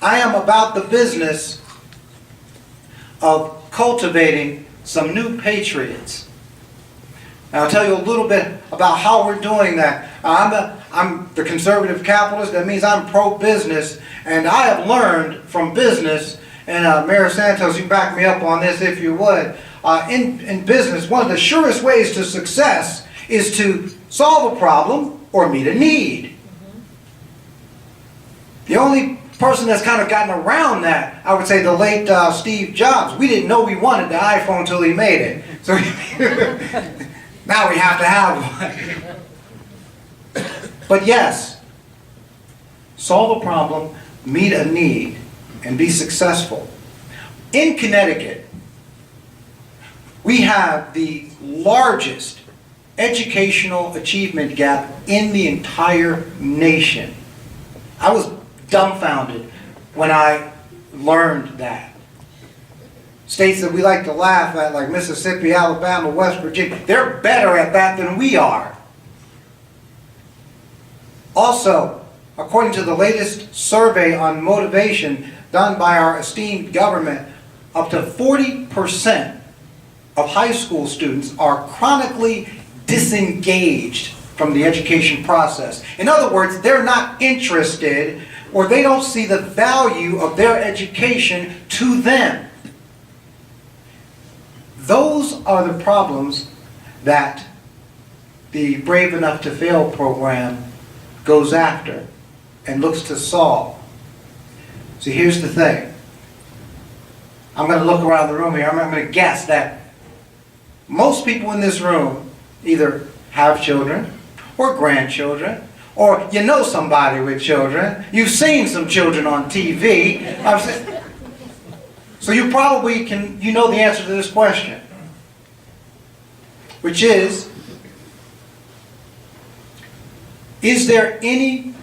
I am about the business of cultivating some new patriots. And I'll tell you a little bit about how we're doing that. I'm the conservative capitalist. That means I'm pro-business, and I have learned from business, and Mayor Santos, you back me up on this if you would. In business, one of the surest ways to success is to solve a problem or meet a need. The only person that's kind of gotten around that, I would say the late Steve Jobs. We didn't know we wanted the iPhone until he made it. So now we have to have one. But yes, solve a problem, meet a need, and be successful. In Connecticut, we have the largest educational achievement gap in the entire nation. I was dumbfounded when I learned that. States that we like to laugh at, like Mississippi, Alabama, West Virginia, they're better at that than we are. Also, according to the latest survey on motivation done by our esteemed government, up to 40% of high school students are chronically disengaged from the education process. In other words, they're not interested, or they don't see the value of their education to them. Those are the problems that the Brave Enough to Fail program goes after and looks to solve. See, here's the thing. I'm going to look around the room here. I'm going to guess that most people in this room either have children or grandchildren, or you know somebody with children. You've seen some children on TV. So you probably you know the answer to this question, which is there any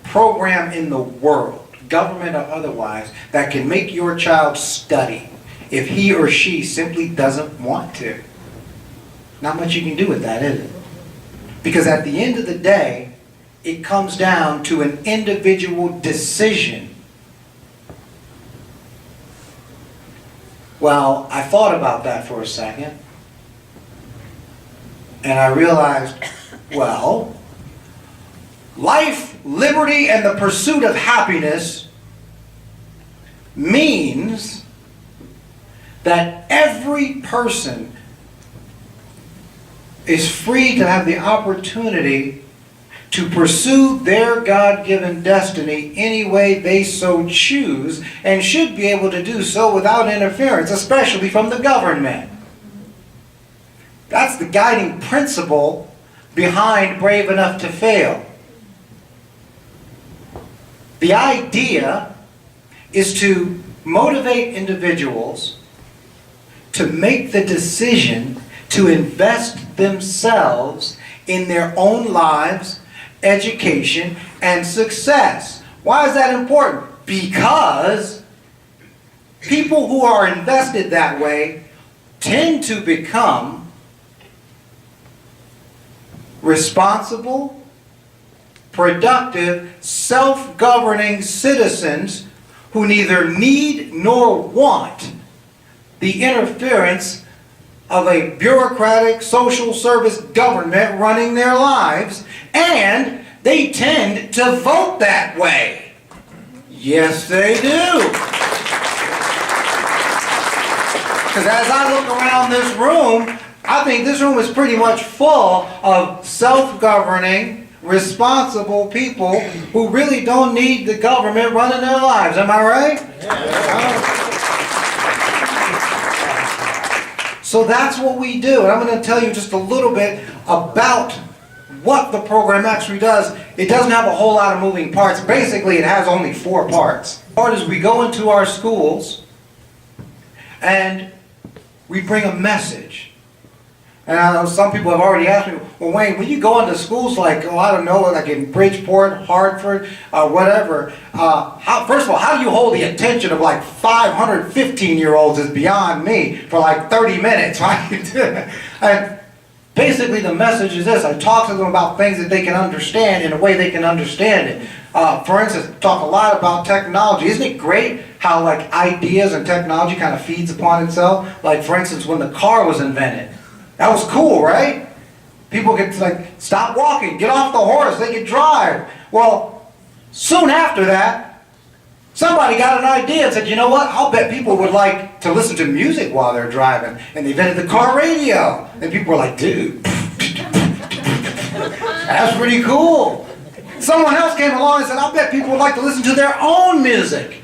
program in the world, government or otherwise, that can make your child study if he or she simply doesn't want to? Not much you can do with that, is it? Because at the end of the day, it comes down to an individual decision. Well, I thought about that for a second, and I realized, well, life, liberty, and the pursuit of happiness means that every person is free to have the opportunity to pursue their God-given destiny any way they so choose, and should be able to do so without interference, especially from the government. That's the guiding principle behind Brave Enough to Fail. The idea is to motivate individuals to make the decision to invest themselves in their own lives, education, and success. Why is that important? Because people who are invested that way tend to become responsible, productive, self-governing citizens who neither need nor want the interference of a bureaucratic social service government running their lives, and they tend to vote that way. Yes, they do. Because as I look around this room, I think this room is pretty much full of self-governing, responsible people who really don't need the government running their lives. Am I right? Yeah. So that's what we do. And I'm going to tell you just a little bit about what the program actually does. It doesn't have a whole lot of moving parts. Basically, it has only 4 parts. Part is we go into our schools and we bring a message. And I know some people have already asked me, well, Wayne, when you go into schools like, I don't know, like in Bridgeport, Hartford, whatever, first of all, how do you hold the attention of like 515-year-olds is beyond me for like 30 minutes, right? And Basically, the message is this. I talk to them about things that they can understand in a way they can understand it. For instance, talk a lot about technology. Isn't it great how like ideas and technology kind of feeds upon itself? Like, for instance, when the car was invented. That was cool, right? People could like stop walking, get off the horse, they could drive. Well, soon after that, somebody got an idea and said, you know what, I'll bet people would like to listen to music while they're driving. And they invented the car radio. And people were like, dude, that's pretty cool. Someone else came along and said, I'll bet people would like to listen to their own music.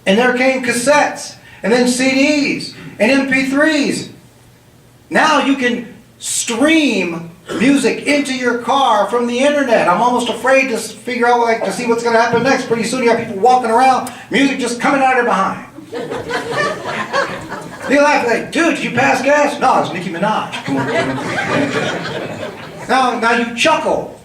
And there came cassettes, and then CDs, and MP3s. Now you can stream music into your car from the internet. I'm almost afraid to figure out, like, to see what's going to happen next. Pretty soon you have people walking around, music just coming out of their behind. You laugh like, dude, did you pass gas? No, it's Nicki Minaj. Now you chuckle.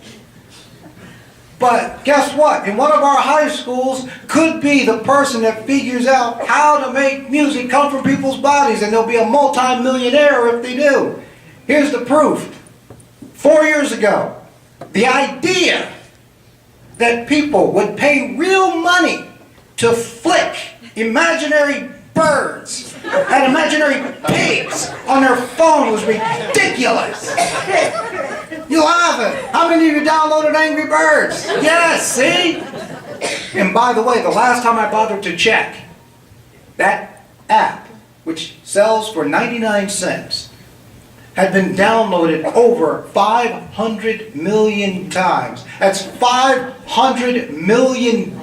But guess what? In one of our high schools could be the person that figures out how to make music come from people's bodies, and they'll be a multi-millionaire if they do. Here's the proof. 4 years ago, the idea that people would pay real money to flick imaginary birds and imaginary pigs on their phone was ridiculous. You laugh at it. How many of you downloaded Angry Birds? Yes, see? And by the way, the last time I bothered to check, that app, which sells for 99 cents, had been downloaded over 500 million times. That's $500 million.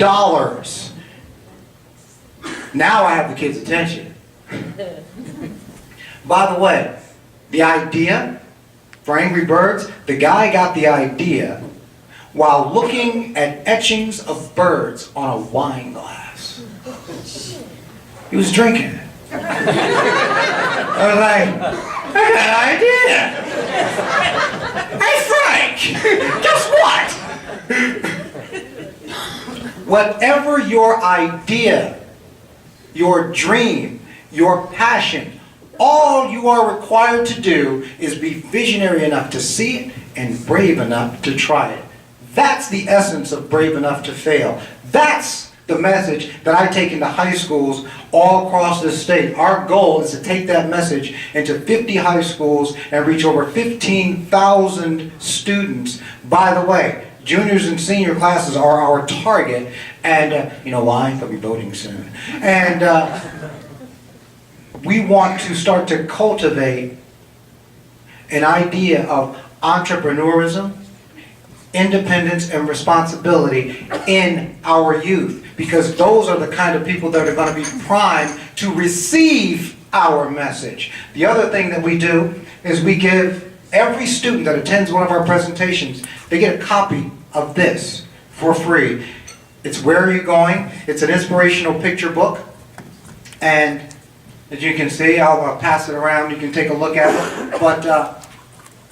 Now I have the kids' attention. By the way, the idea for Angry Birds, the guy got the idea while looking at etchings of birds on a wine glass. He was drinking it. I was like, I got an idea. Hey Frank, guess what? Whatever your idea, your dream, your passion, all you are required to do is be visionary enough to see it and brave enough to try it. That's the essence of brave enough to fail. That's the message that I take into high schools all across the state. Our goal is to take that message into 50 high schools and reach over 15,000 students. By the way, juniors and senior classes are our target, and you know why? They'll be voting soon. And we want to start to cultivate an idea of entrepreneurism, independence, and responsibility in our youth, because those are the kind of people that are going to be primed to receive our message. The other thing that we do is we give every student that attends one of our presentations, they get a copy of this for free. It's Where Are You Going? It's an inspirational picture book, and as you can see, I'll pass it around, you can take a look at it, but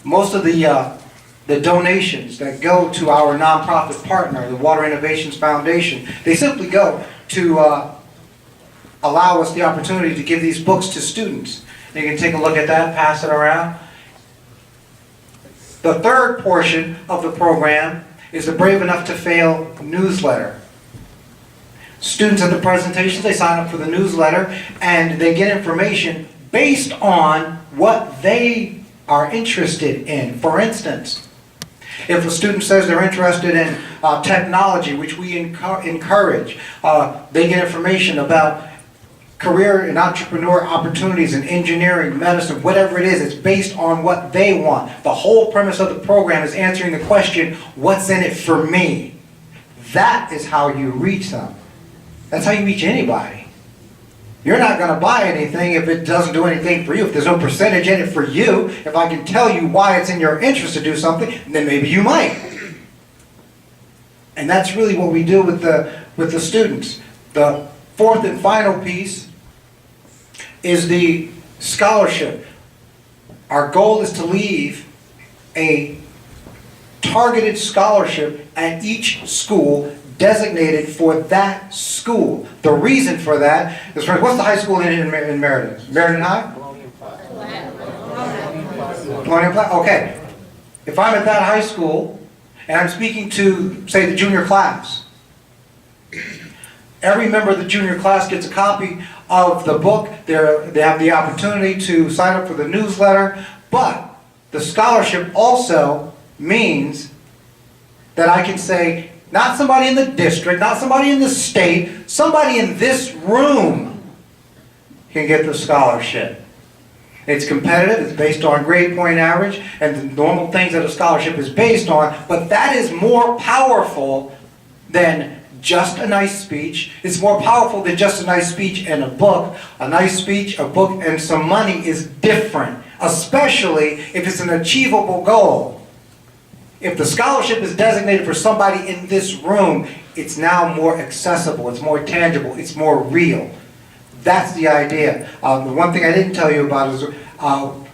most of the donations that go to our nonprofit partner, the Water Innovations Foundation, they simply go to allow us the opportunity to give these books to students. You can take a look at that, pass it around. The third portion of the program is the Brave Enough to Fail newsletter. Students at the presentations, they sign up for the newsletter and they get information based on what they are interested in. For instance, if a student says they're interested in technology, which we encourage, they get information about career and entrepreneur opportunities in engineering, medicine, whatever it is. It's based on what they want. The whole premise of the program is answering the question, what's in it for me? That is how you reach them. That's how you reach anybody. You're not going to buy anything if it doesn't do anything for you. If there's no percentage in it for you, if I can tell you why it's in your interest to do something, then maybe you might. And that's really what we do with the students. The fourth and final piece is the scholarship. Our goal is to leave a targeted scholarship at each school designated for that school. The reason for that is, what's the high school in Meriden? Meriden High? Colonial Plaza? Okay. If I'm at that high school and I'm speaking to, say, the junior class, every member of the junior class gets a copy of the book. They have the opportunity to sign up for the newsletter, but the scholarship also means that I can say, not somebody in the district, not somebody in the state, somebody in this room can get the scholarship. It's competitive, it's based on grade point average, and the normal things that a scholarship is based on, but that is more powerful than just a nice speech. It's more powerful than just a nice speech and a book. A nice speech, a book, and some money is different, especially if it's an achievable goal. If the scholarship is designated for somebody in this room, it's now more accessible, it's more tangible, it's more real. That's the idea. The one thing I didn't tell you about is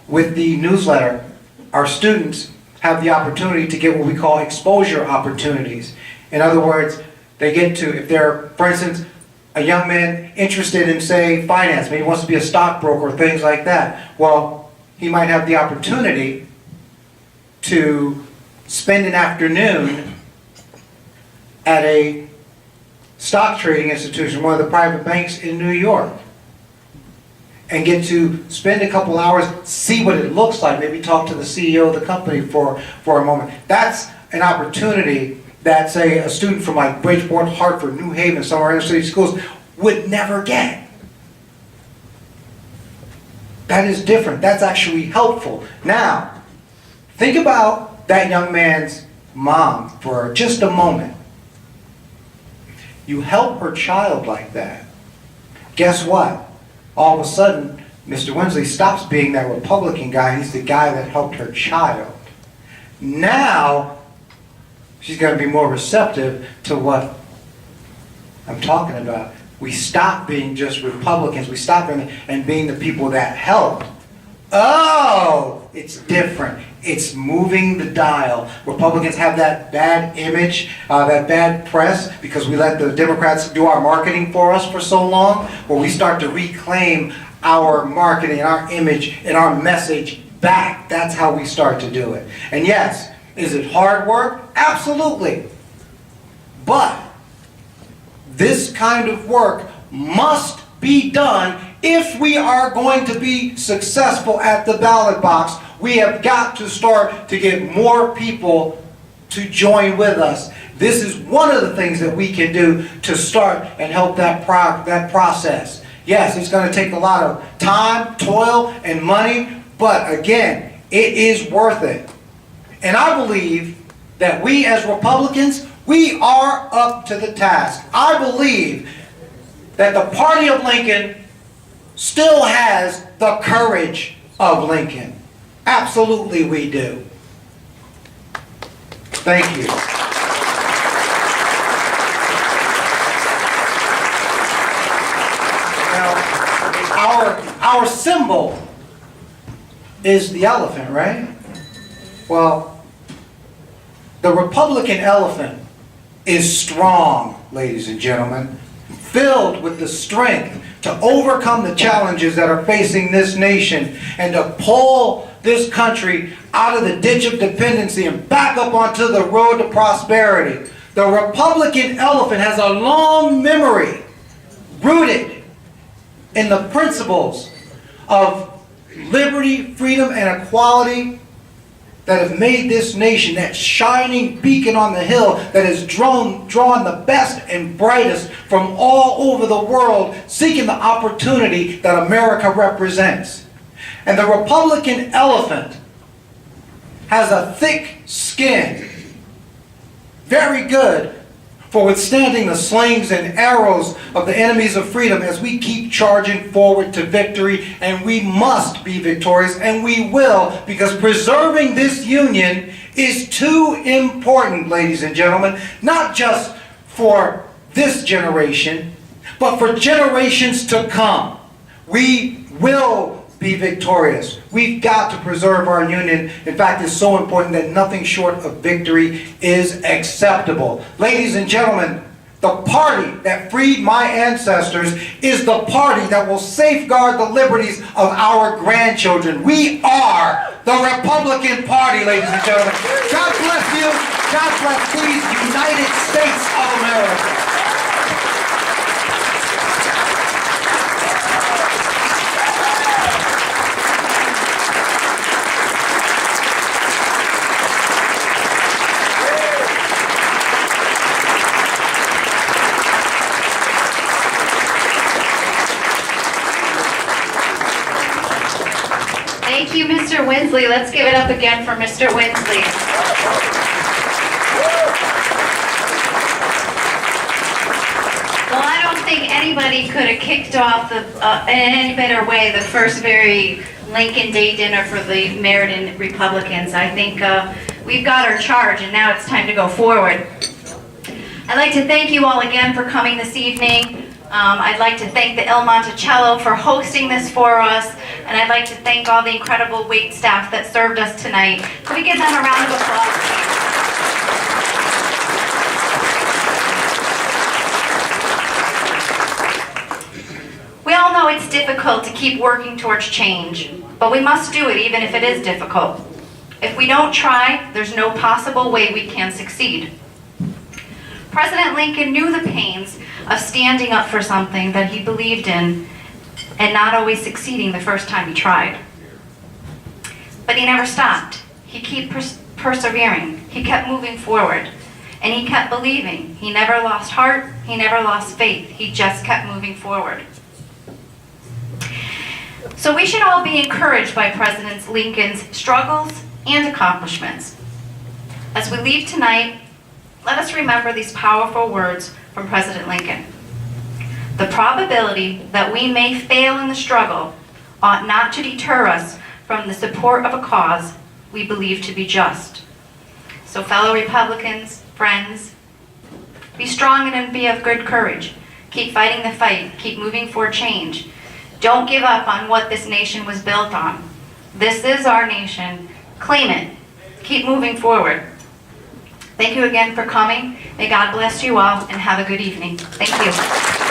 with the newsletter, our students have the opportunity to get what we call exposure opportunities. In other words, they get to, if they're, for instance, a young man interested in, say, finance, maybe wants to be a stockbroker, things like that. Well, he might have the opportunity to spend an afternoon at a stock trading institution, one of the private banks in New York, and get to spend a couple hours, see what it looks like, maybe talk to the CEO of the company for a moment. That's an opportunity that, say, a student from like Bridgeport, Hartford, New Haven, some of our inner city schools would never get. That is different. That's actually helpful. Now, think about that young man's mom for just a moment. You help her child like that. Guess what? All of a sudden, Mr. Winsley stops being that Republican guy. He's the guy that helped her child. Now, she's going to be more receptive to what I'm talking about. We stop being just Republicans. We stop being the people that help. Oh, it's different. It's moving the dial. Republicans have that bad image, that bad press, because we let the Democrats do our marketing for us for so long, where we start to reclaim our marketing, our image, and our message back. That's how we start to do it. And yes, is it hard work? Absolutely. But this kind of work must be done if we are going to be successful at the ballot box. We have got to start to get more people to join with us. This is one of the things that we can do to start and help that process. Yes, it's going to take a lot of time, toil, and money, but again, it is worth it. And I believe that we as Republicans, we are up to the task. I believe that the party of Lincoln still has the courage of Lincoln. Absolutely we do. Thank you. Now, our symbol is the elephant, right? Well, the Republican elephant is strong, ladies and gentlemen, filled with the strength to overcome the challenges that are facing this nation and to pull this country out of the ditch of dependency and back up onto the road to prosperity. The Republican elephant has a long memory rooted in the principles of liberty, freedom, and equality that have made this nation that shining beacon on the hill that has drawn the best and brightest from all over the world seeking the opportunity that America represents. And the Republican elephant has a thick skin, very good for withstanding the slings and arrows of the enemies of freedom as we keep charging forward to victory. And we must be victorious, and we will, because preserving this union is too important, ladies and gentlemen, not just for this generation, but for generations to come. We will be victorious. We've got to preserve our union. In fact, it's so important that nothing short of victory is acceptable. Ladies and gentlemen, the party that freed my ancestors is the party that will safeguard the liberties of our grandchildren. We are the Republican Party, ladies and gentlemen. God bless you. God bless, please, United States of America. Thank you, Mr. Winsley. Let's give it up again for Mr. Winsley. Well, I don't think anybody could have kicked off in any better way the first very Lincoln Day dinner for the Meriden Republicans. I think we've got our charge, and now it's time to go forward. I'd like to thank you all again for coming this evening. I'd like to thank the Il Monticello for hosting this for us, and I'd like to thank all the incredible wait staff that served us tonight. Can we give them a round of applause, please? We all know it's difficult to keep working towards change, but we must do it even if it is difficult. If we don't try, there's no possible way we can succeed. President Lincoln knew the pains of standing up for something that he believed in and not always succeeding the first time he tried. But he never stopped. He kept persevering. He kept moving forward. And he kept believing. He never lost heart. He never lost faith. He just kept moving forward. So we should all be encouraged by President Lincoln's struggles and accomplishments. As we leave tonight, let us remember these powerful words from President Lincoln. The probability that we may fail in the struggle ought not to deter us from the support of a cause we believe to be just. So fellow Republicans, friends, be strong and be of good courage. Keep fighting the fight. Keep moving for change. Don't give up on what this nation was built on. This is our nation. Claim it. Keep moving forward. Thank you again for coming. May God bless you all and have a good evening. Thank you.